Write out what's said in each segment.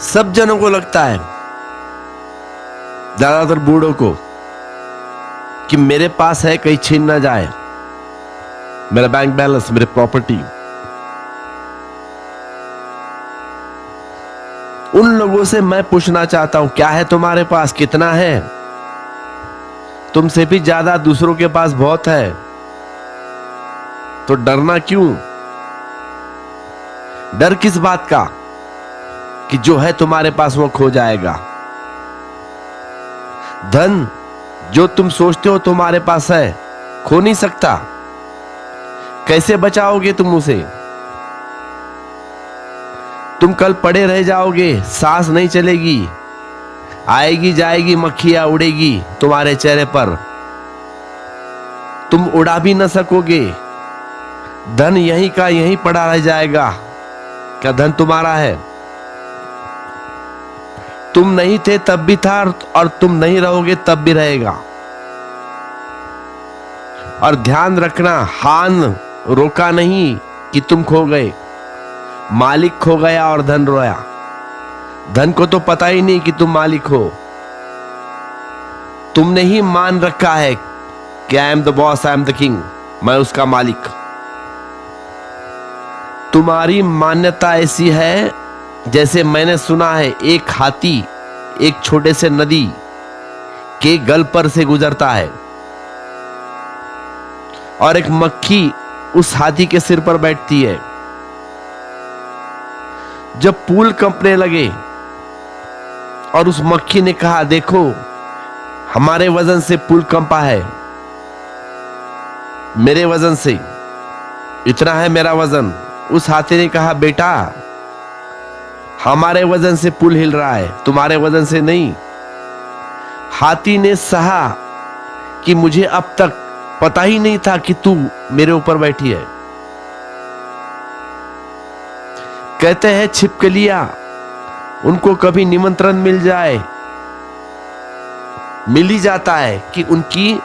सब जनों को लगता है, ज्यादातर बूढ़ों को, कि मेरे पास है, कहीं छीन ना जाए मेरा बैंक बैलेंस, मेरे प्रॉपर्टी। उन लोगों से मैं पूछना चाहता हूं, क्या है तुम्हारे पास, कितना है? तुमसे भी ज्यादा दूसरों के पास बहुत है, तो डरना क्यों? डर किस बात का कि जो है तुम्हारे पास वो खो जाएगा? धन जो तुम सोचते हो तुम्हारे पास है, खो नहीं सकता। कैसे बचाओगे तुम उसे? तुम कल पड़े रह जाओगे, सांस नहीं चलेगी, आएगी जाएगी मक्खियां उड़ेगी तुम्हारे चेहरे पर, तुम उड़ा भी न सकोगे। धन यहीं का यहीं पड़ा रह जाएगा। क्या धन तुम्हारा है? तुम नहीं थे तब भी था, और तुम नहीं रहोगे तब भी रहेगा। और ध्यान रखना, हान रोका नहीं कि तुम खो गए, मालिक खो गया और धन रोया। धन को तो पता ही नहीं कि तुम मालिक हो। तुमने ही मान रखा है कि I am the boss, I am the king, मैं उसका मालिक। तुम्हारी मान्यता ऐसी है जैसे मैंने सुना है, एक हाथी एक छोटे से नदी के गल पर से गुजरता है और एक मक्खी उस हाथी के सिर पर बैठती है। जब पुल कंपने लगे और उस मक्खी ने कहा, देखो हमारे वजन से पुल कंपा है, मेरे वजन से, इतना है मेरा वजन। उस हाथी ने कहा, बेटा हमारे वजन से पुल हिल रहा है, तुम्हारे वजन से नहीं। हाथी ने सहा कि मुझे अब तक पता ही नहीं था कि तू मेरे ऊपर बैठी है। कहते हैं छिपकलियां, उनको कभी निमंत्रण मिल जाए, मिल ही जाता है कि उनकी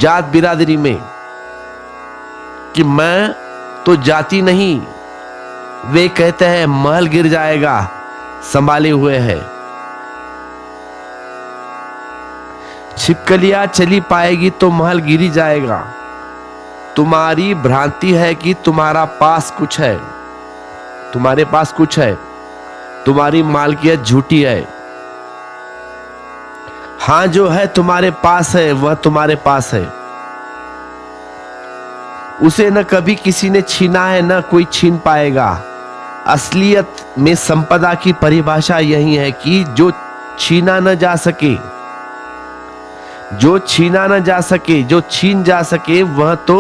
जात बिरादरी में, कि मैं तो जाति नहीं, वे कहते हैं महल गिर जाएगा, संभाले हुए है। छिपकलियां चली पाएगी तो महल गिर ही जाएगा। तुम्हारी भ्रांति है कि तुम्हारा पास कुछ है, तुम्हारे पास कुछ है, तुम्हारी मालकियत झूठी है। हां, जो है तुम्हारे पास है वह तुम्हारे पास है, उसे न कभी किसी ने छीना है, न कोई छीन पाएगा। असलियत में संपदा की परिभाषा यही है कि जो छीना न जा सके, जो छीना न जा सके, जो छीन जा सके वह तो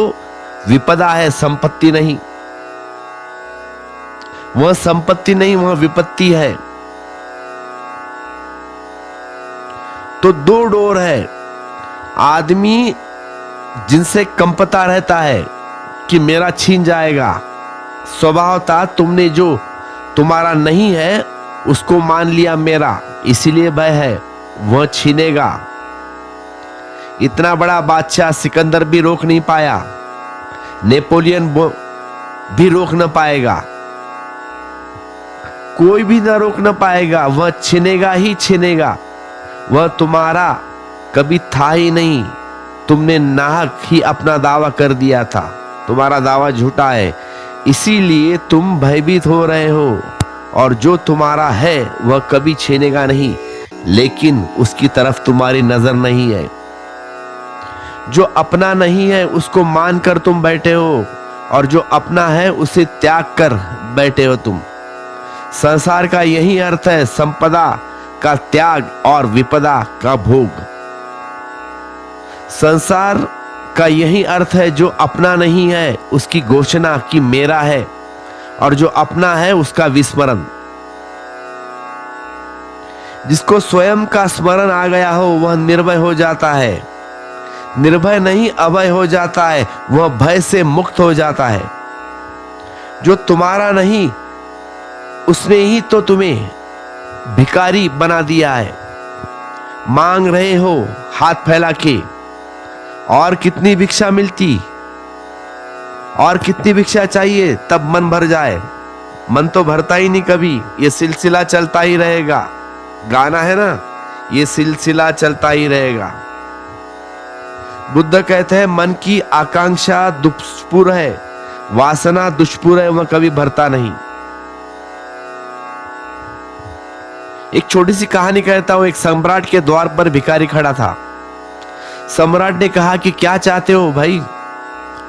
विपदा है, संपत्ति नहीं। वह संपत्ति नहीं, वह विपत्ति है। तो दो डोर है। आदमी जिनसे कंपता रहता है कि मेरा छीन जाएगा, स्वभावतः तुमने जो तुम्हारा नहीं है उसको मान लिया मेरा, इसीलिए भय है, वह छीनेगा। इतना बड़ा बादशाह सिकंदर भी रोक नहीं पाया, नेपोलियन भी रोक न पाएगा, कोई भी न रोक न पाएगा, वह छीनेगा ही छीनेगा। वह तुम्हारा कभी था ही नहीं, तुमने नाहक ही अपना दावा कर दिया था, तुम्हारा दावा झूठा है, इसीलिए तुम भयभीत हो रहे हो। और जो तुम्हारा है वह कभी छीनेगा नहीं, लेकिन उसकी तरफ तुम्हारी नजर नहीं है। जो अपना नहीं है उसको मानकर तुम बैठे हो, और जो अपना है उसे त्याग कर बैठे हो तुम। संसार का यही अर्थ है, संपदा का त्याग और विपदा का भोग। संसार का यही अर्थ है, जो अपना नहीं है उसकी घोषणा कि मेरा है, और जो अपना है उसका विस्मरण। जिसको स्वयं का स्मरण आ गया हो वह निर्भय हो जाता है, निर्भय नहीं अभय हो जाता है, वह भय से मुक्त हो जाता है। जो तुम्हारा नहीं उसने ही तो तुम्हें भिखारी बना दिया है। मांग रहे हो हाथ फैला के, और कितनी भिक्षा मिलती, और कितनी भिक्षा चाहिए तब मन भर जाए। मन तो भरता ही नहीं कभी, ये सिलसिला चलता ही रहेगा। गाना है ना, ये सिलसिला चलता ही रहेगा। बुद्ध कहते हैं मन की आकांक्षा दुष्पुर है, वासना दुष्पुर है, वह कभी भरता नहीं। एक छोटी सी कहानी कहता हूं। एक सम्राट के द्वार पर भिखारी खड़ा था। सम्राट ने कहा कि क्या चाहते हो भाई?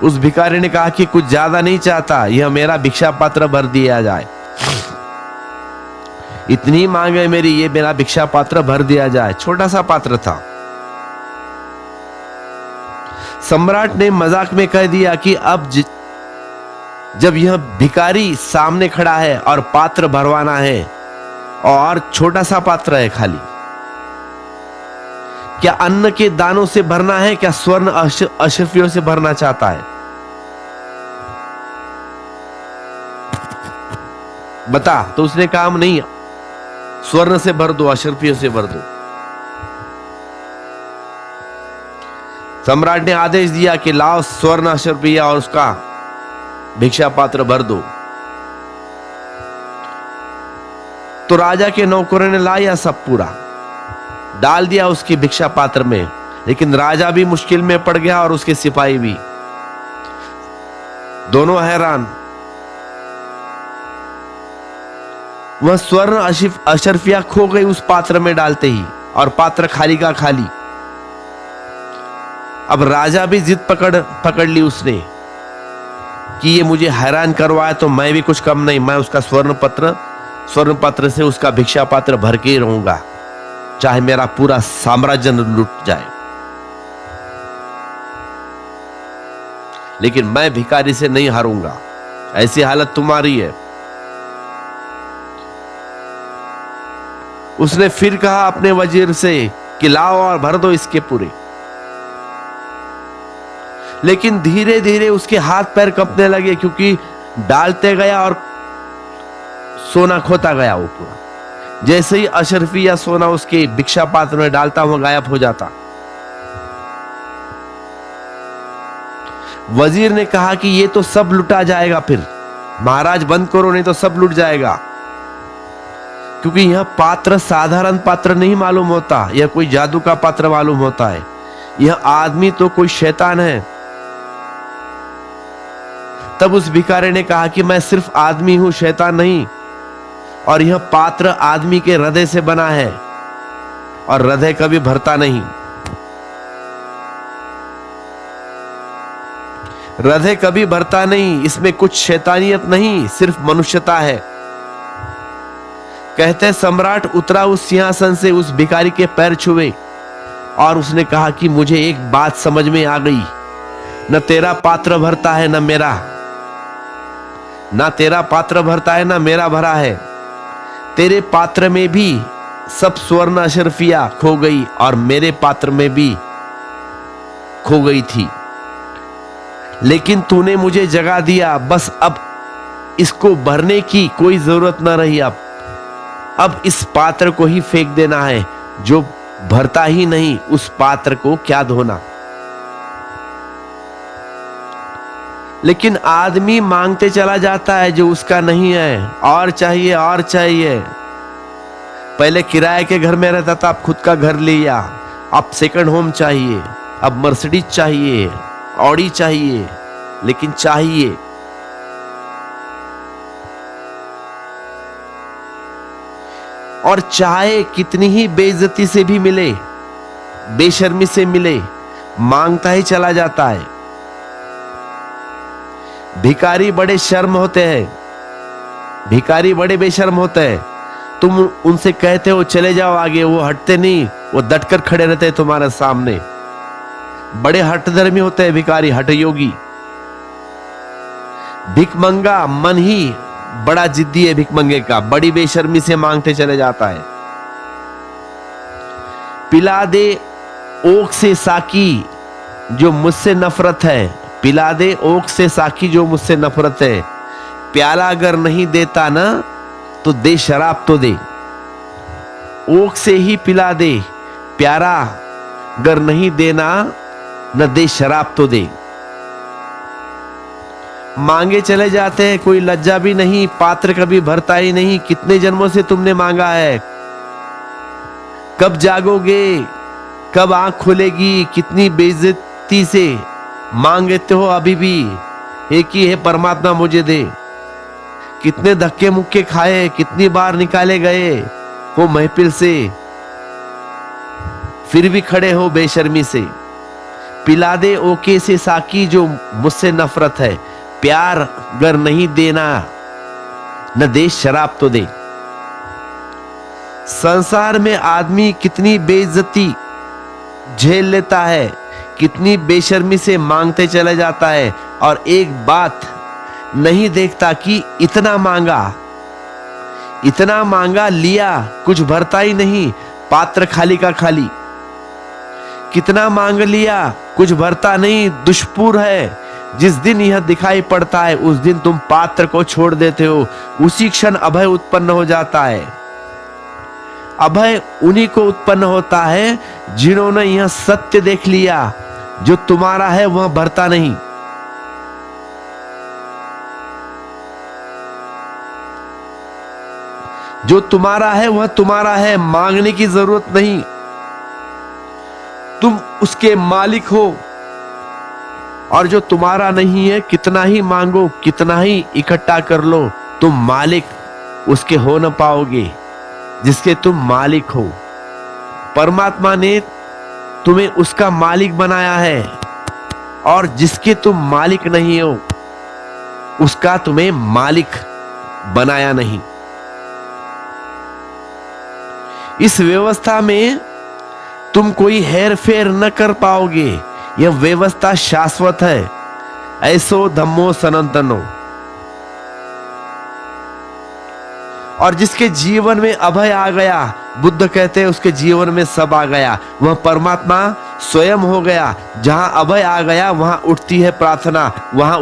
उस भिखारी ने कहा कि कुछ ज्यादा नहीं चाहता, यह मेरा भिक्षा पात्र भर दिया जाए। इतनी मांग है मेरी, ये मेरा भिक्षा पात्र भर दिया जाए। छोटा सा पात्र था। सम्राट ने मजाक में कह दिया कि अब जब यह भिखारी सामने खड़ा है और पात्र भरवाना है और छोटा सा पात्र है खाली, क्या अन्न के दानों से भरना है, क्या स्वर्ण अशर्फियों से भरना चाहता है? बता। तो उसने कहा नहीं, स्वर्ण से भर दो, अशर्फियों से भर दो। सम्राट ने आदेश दिया कि लाओ स्वर्ण अशर्फिया और उसका भिक्षा पात्र भर दो। तो राजा के नौकरों ने लाया सब पूरा, डाल दिया उसकी भिक्षा पात्र में। लेकिन राजा भी मुश्किल में पड़ गया और उसके सिपाही भी, दोनों हैरान। वह स्वर्ण अशर्फिया खो गई उस पात्र में डालते ही, और पात्र खाली का खाली। अब राजा भी जिद पकड़ ली उसने कि ये मुझे हैरान करवाया तो मैं भी कुछ कम नहीं, मैं उसका स्वर्ण पत्र से उसका भिक्षा पात्र भर के ही रहूंगा, चाहे मेरा पूरा साम्राज्य लुट जाए, लेकिन मैं भिखारी से नहीं हारूंगा। ऐसी हालत तुम्हारी है। उसने फिर कहा अपने वजीर से कि लाओ और भर दो इसके पूरे। लेकिन धीरे धीरे उसके हाथ पैर कंपने लगे, क्योंकि डालते गया और सोना खोता गया वो पूरा। जैसे ही अशर्फी या सोना उसके भिक्षा पात्र में डालता हुआ गायब हो जाता। वजीर ने कहा कि ये तो सब लुटा जाएगा, फिर महाराज बंद करो नहीं तो सब लुट जाएगा। क्योंकि यह पात्र साधारण पात्र नहीं मालूम होता, यह कोई जादू का पात्र मालूम होता है। यह आदमी तो कोई शैतान है। तब उस भिखारी ने कहा कि मैं सिर्फ आदमी हूं, शैतान नहीं, और यह पात्र आदमी के हृदय से बना है, और हृदय कभी भरता नहीं। हृदय कभी भरता नहीं, इसमें कुछ शैतानियत नहीं, सिर्फ मनुष्यता है। कहते सम्राट उतरा उस सिंहासन से, उस भिखारी के पैर छुए और उसने कहा कि मुझे एक बात समझ में आ गई, न तेरा पात्र भरता है न मेरा, ना तेरा पात्र भरता है ना मेरा भरा है। तेरे पात्र में भी सब स्वर्ण अशर्फिया खो गई और मेरे पात्र में भी खो गई थी, लेकिन तूने मुझे जगा दिया। बस अब इसको भरने की कोई जरूरत न रही। अब इस पात्र को ही फेंक देना है, जो भरता ही नहीं उस पात्र को क्या धोना। लेकिन आदमी मांगते चला जाता है जो उसका नहीं है, और चाहिए और चाहिए। पहले किराए के घर में रहता था, अब खुद का घर लिया, अब सेकंड होम चाहिए, अब मर्सिडीज चाहिए, ऑडी चाहिए, लेकिन चाहिए। और चाहे कितनी ही बेइज्जती से भी मिले, बेशर्मी से मिले, मांगता ही चला जाता है। भिखारी बड़े शर्म होते हैं, भिखारी बड़े बेशर्म होते हैं। तुम उनसे कहते हो चले जाओ आगे, वो हटते नहीं, वो डटकर खड़े रहते हैं तुम्हारे सामने। बड़े हठधर्मी होते हैं भिखारी, हठ योगी। भिखमंगा मन ही बड़ा जिद्दी है, भिखमंगे का बड़ी बेशर्मी से मांगते चले जाता है। पिला दे ओक से साकी जो मुझसे नफरत है, पिला दे ओक से साकी जो मुझसे नफरत है। प्याला अगर नहीं देता ना तो दे शराब तो दे। ओक से ही पिला दे, प्यारा अगर नहीं देना न दे शराब तो दे। मांगे चले जाते हैं, कोई लज्जा भी नहीं, पात्र कभी भरता ही नहीं। कितने जन्मों से तुमने मांगा है, कब जागोगे, कब आंख खुलेगी? कितनी बेइज्जती से मांगते हो अभी भी, एक ही है परमात्मा मुझे दे। कितने धक्के मुक्के खाए, कितनी बार निकाले गए हो महफिल से, फिर भी खड़े हो बेशर्मी से। पिला दे ओके से साकी जो मुझसे नफरत है, प्यार अगर नहीं देना न दे शराब तो दे। संसार में आदमी कितनी बेइज्जती झेल लेता है, कितनी बेशर्मी से मांगते चले जाता है, और एक बात नहीं देखता कि इतना मांगा लिया, कुछ भरता ही नहीं, पात्र खाली का खाली। कितना मांग लिया, कुछ भरता नहीं, दुष्पूर है। जिस दिन यह दिखाई पड़ता है उस दिन तुम पात्र को छोड़ देते हो, उसी क्षण अभय उत्पन्न हो जाता है। अभय उन्हीं को उत्पन्न होता है जिन्होंने यह सत्य देख लिया, जो तुम्हारा है वह भरता नहीं। जो तुम्हारा है वह तुम्हारा है, मांगने की जरूरत नहीं, तुम उसके मालिक हो। और जो तुम्हारा नहीं है, कितना ही मांगो, कितना ही इकट्ठा कर लो, तुम मालिक उसके हो न पाओगे जिसके तुम मालिक हो। परमात्मा ने तुम्हें उसका मालिक बनाया है, और जिसके तुम मालिक नहीं हो उसका तुम्हें मालिक बनाया नहीं। इस व्यवस्था में तुम कोई हेर फेर न कर पाओगे, यह व्यवस्था शाश्वत है। ऐसो धम्मो सनातनो। और जिसके जीवन में अभय आ गया, बुद्ध कहते हैं उसके जीवन में सब आ गया, वह परमात्मा स्वयं हो गया। जहां अभय आ गया वहां उठती है प्रार्थना, वहां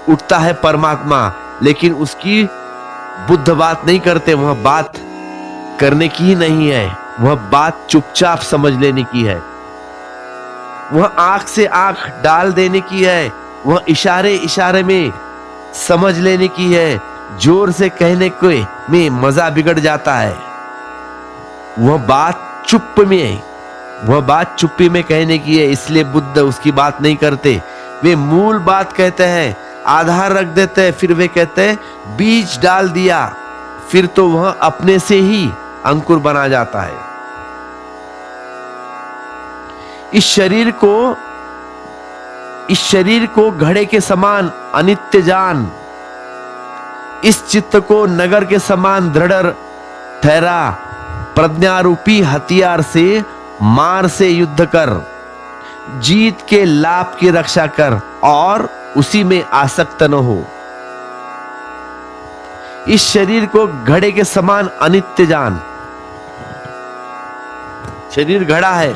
उठता है परमात्मा। लेकिन उसकी बुद्ध बात नहीं करते, वह बात करने की ही नहीं है, वह बात चुपचाप समझ लेने की है, वह आंख से आंख डाल देने की है, वह इशारे इशारे में समझ लेने की है। जोर से कहने के में मजा बिगड़ जाता है, वह बात चुप्पी में कहने की है। इसलिए बुद्ध उसकी बात नहीं करते, वे मूल बात कहते हैं, आधार रख देते हैं, फिर वे कहते हैं बीज डाल दिया, फिर तो वह अपने से ही अंकुर बना जाता है। इस शरीर को घड़े के समान अनित्य जान, इस चित्त को नगर के समान दृढ़ ठहरा। प्रज्ञारूपी हथियार से मार से युद्ध कर, जीत के लाभ की रक्षा कर, और उसी में आसक्त न हो। इस शरीर को घड़े के समान अनित्य जान। शरीर घड़ा है,